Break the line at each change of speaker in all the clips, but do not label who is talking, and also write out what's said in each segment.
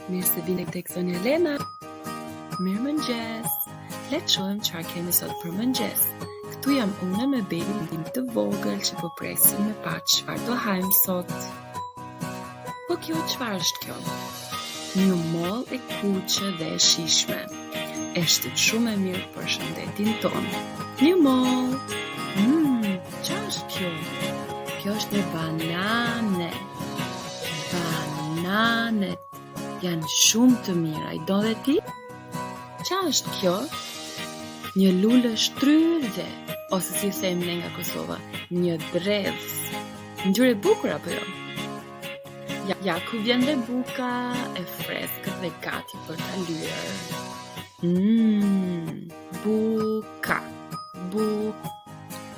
Mirë se vini tek Zonja Lena. Mirë mëngjes. Le të shohim çfarë kemi sot për mëngjes. Këtu jam unë me babyn tim të vogël që po presim me pa çfarë do hajmë sot. Po kjo çfarë është kjo? Një moll e kuqe dhe e shishme. Është shumë e mirë për shëndetin tonë. Një moll. Çfarë është kjo? Kjo është një banane. Bananet janë shumë të mira. I do dhe ti? Çfarë është kjo? Një lule shtrydhe, ose si themi ne nga Kosova, një dredh. Ngjyrë e bukur apo jo? Ja ku vjen dhe buka e freskët dhe gati për ta lyer. Buka.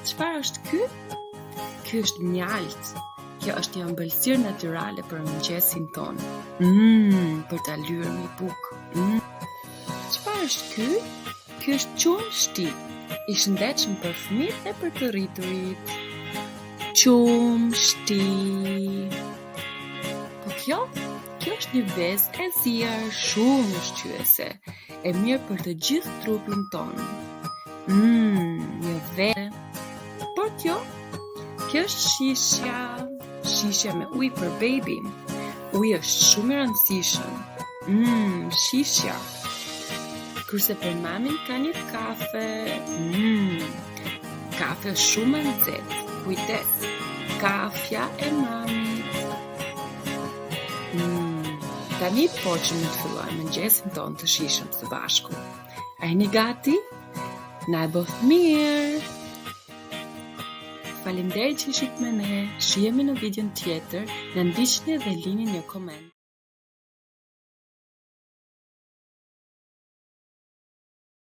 Çfarë është ky? Ky është mjalt. Kjo është një ëmbëlsirë natyrale për mëngjesin tonë. Për ta lyer me bukë. Çfarë është ky? Ky është qumshti, i shëndetshëm për fëmijët dhe për të rriturit. Qumshti. Po kjo është një vezë e zier shumë ushqyese, e mirë për të gjithë trupin tonë. Një vezë. Por kjo është shisha me ujë për baby. Uji është shumë i rëndësishëm. Shisha. Kurse për mamin ka një kafe. Kafe shumë e nxehtë. Kujdes. Kafja e mamit. Tani po që më të fillojmë mëngjesin tonë të shishëm së bashku. A jeni gati? Na e bëth mirë. Faleminderit që ishit me ne. Shihemi në videon tjetër. Na ndiqni dhe lini një koment.